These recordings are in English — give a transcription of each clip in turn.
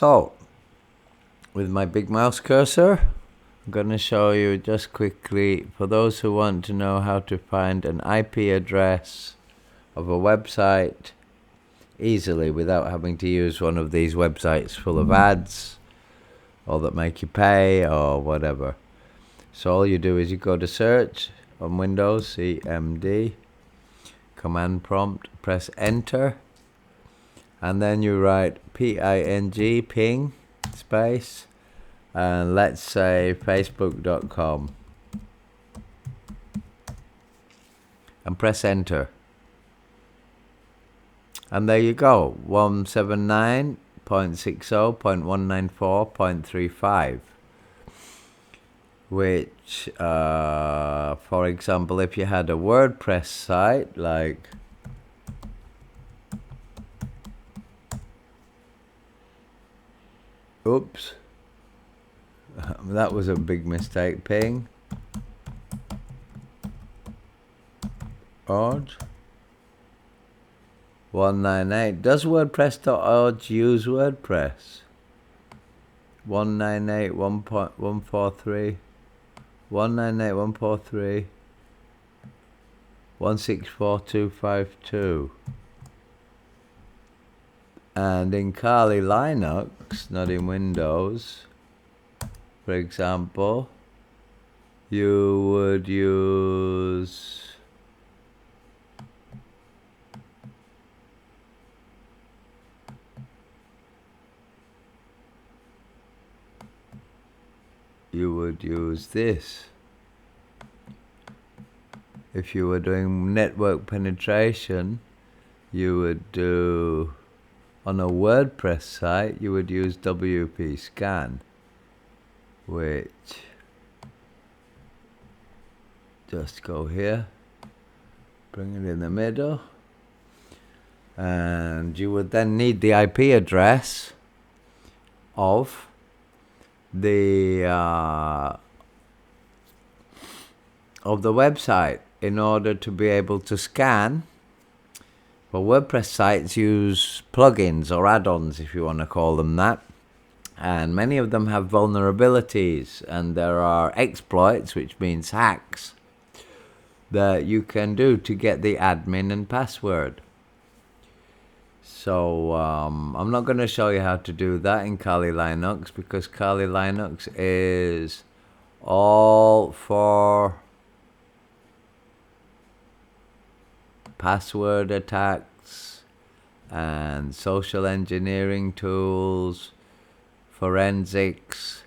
So, with my big mouse cursor, I'm going to show you just quickly, for those who want to know how to find an IP address of a website easily without having to use one of these websites full of ads or that make you pay or whatever. So all you do is you go to search on Windows, CMD, command prompt, press enter, and then you write ping space, and let's say facebook.com, and press enter. And there you go, 179.60.194.35, which, for example, if you had a WordPress site like oops, that was a big mistake, ping org 198. Does WordPress.org use WordPress? 198.143 198.143 164.252. And in Kali Linux, not in Windows, for example, you would use this. If you were doing network penetration, you would do, on a WordPress site, you would use WP scan, which, just go here, bring it in the middle, and you would then need the IP address of the website in order to be able to scan. Well, WordPress sites use plugins or add-ons, if you want to call them that, and many of them have vulnerabilities, and there are exploits, which means hacks, that you can do to get the admin and password. So I'm not going to show you how to do that in Kali Linux, because Kali Linux is all for password attacks and social engineering tools, forensics,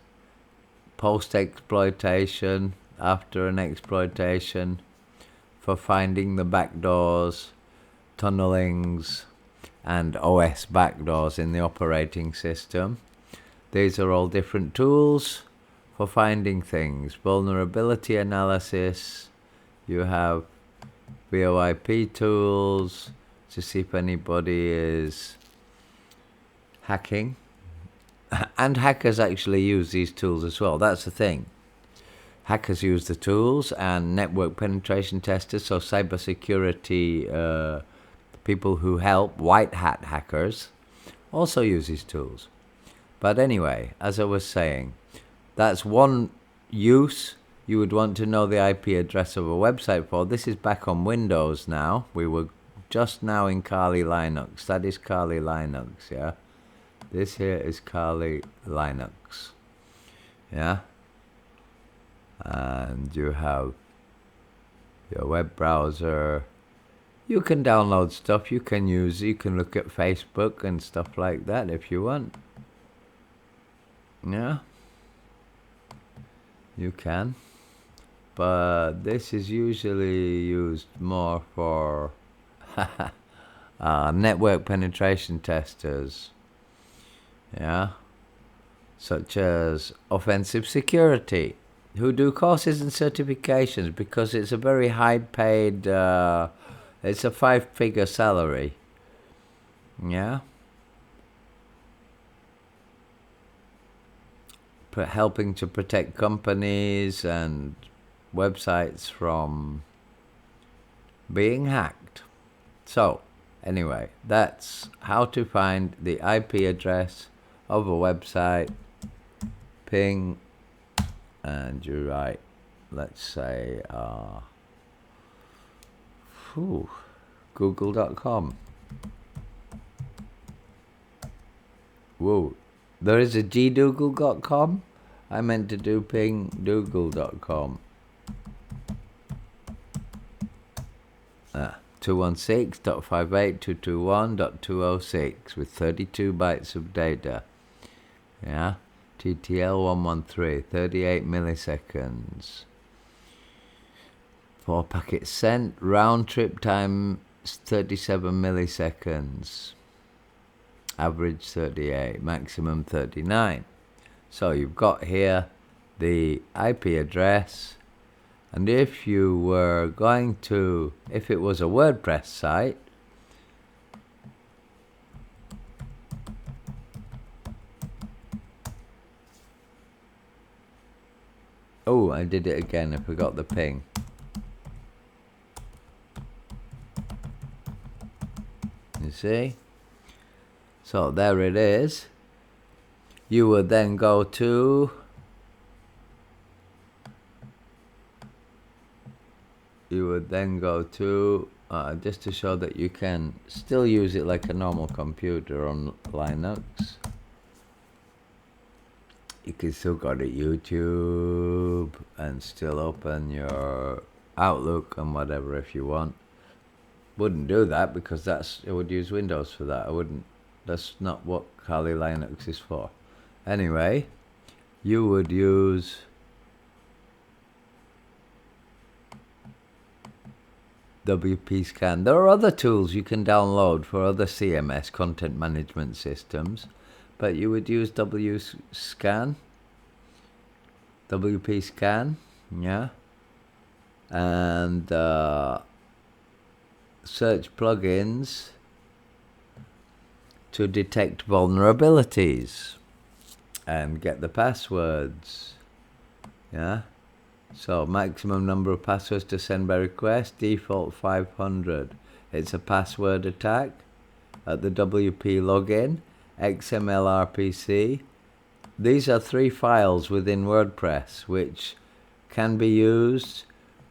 post-exploitation, after an exploitation, for finding the backdoors, tunnelings, and OS backdoors in the operating system. These are all different tools for finding things. Vulnerability analysis, you have VoIP tools to see if anybody is hacking. And hackers actually use these tools as well. That's the thing. Hackers use the tools, and network penetration testers, so cybersecurity people who help, white hat hackers, also use these tools. But anyway, as I was saying, that's one use you would want to know the IP address of a website for. This is back on Windows now. We were just now in Kali Linux. That is Kali Linux, yeah? This here is Kali Linux, yeah? And you have your web browser. You can download stuff, you can look at Facebook and stuff like that if you want. Yeah, you can. But this is usually used more for network penetration testers. Yeah, such as offensive security, who do courses and certifications, because it's a very high-paid, it's a 5-figure salary. Yeah. Helping to protect companies and websites from being hacked. So, anyway, that's how to find the IP address of a website, ping, and you write, let's say, google.com. Whoa, there is a gdoogle.com? I meant to do ping google.com. 216.58.221.206 with 32 bytes of data. Yeah, TTL 113, 38 milliseconds. 4 packets sent, round trip time 37 milliseconds. Average 38, maximum 39. So you've got here the IP address. And if you were going to, if it was a WordPress site, oh, I did it again, I forgot the ping. You see? So there it is. You would then go to just to show that you can still use it like a normal computer on Linux. You can still go to YouTube and still open your Outlook and whatever if you want. Wouldn't do that because it would use Windows for that. That's not what Kali Linux is for. Anyway, you would use WP Scan. There are other tools you can download for other CMS, content management systems, but you would use WP Scan, yeah, and search plugins to detect vulnerabilities and get the passwords, yeah. So maximum number of passwords to send by request, default 500. It's a password attack at the WP login, XML RPC. These are 3 files within WordPress which can be used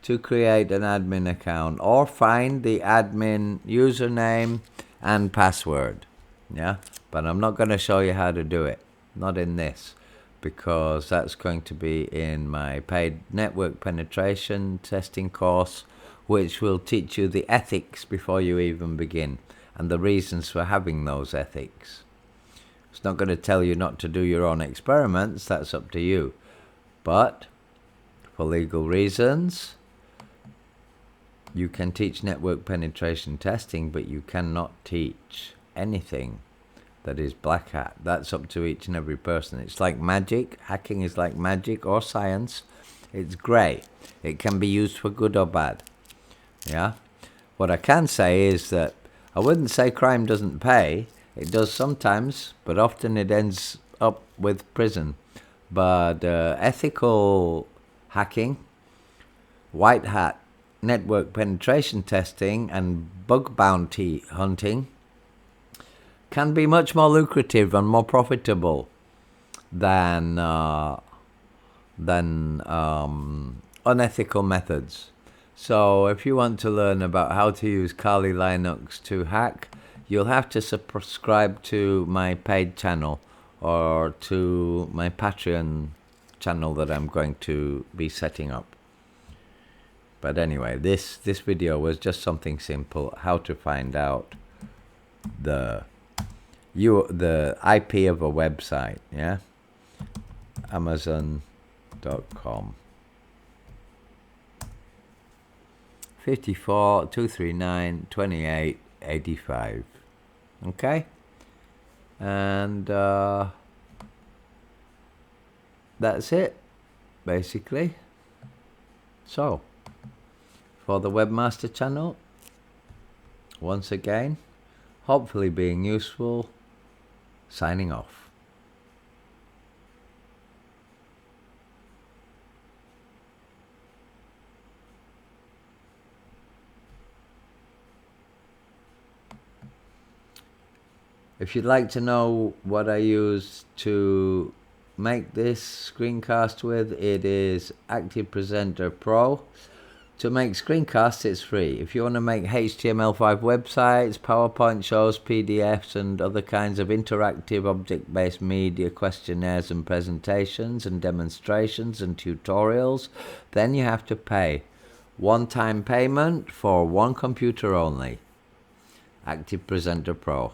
to create an admin account or find the admin username and password. Yeah, but I'm not going to show you how to do it, not in this, because that's going to be in my paid network penetration testing course, which will teach you the ethics before you even begin and the reasons for having those ethics. It's not going to tell you not to do your own experiments, that's up to you. But for legal reasons, you can teach network penetration testing, but you cannot teach anything that is black hat. That's up to each and every person. It's like magic. Hacking is like magic or science. It's grey. It can be used for good or bad. Yeah. What I can say is that I wouldn't say crime doesn't pay. It does sometimes, but often it ends up with prison. But ethical hacking, white hat network penetration testing, and bug bounty hunting can be much more lucrative and more profitable than unethical methods. So if you want to learn about how to use Kali Linux to hack, you'll have to subscribe to my paid channel or to my Patreon channel that I'm going to be setting up. But anyway, this video was just something simple, how to find out the IP of a website, yeah? Amazon.com 54-239-2885. Okay? And that's it, basically. So, for the Webmaster channel, once again, hopefully being useful, signing off. If you'd like to know what I use to make this screencast with, it is Active Presenter Pro. To make screencasts, it's free. If you want to make HTML5 websites, PowerPoint shows, PDFs, and other kinds of interactive object-based media, questionnaires and presentations and demonstrations and tutorials, then you have to pay. One-time payment for one computer only. Active Presenter Pro.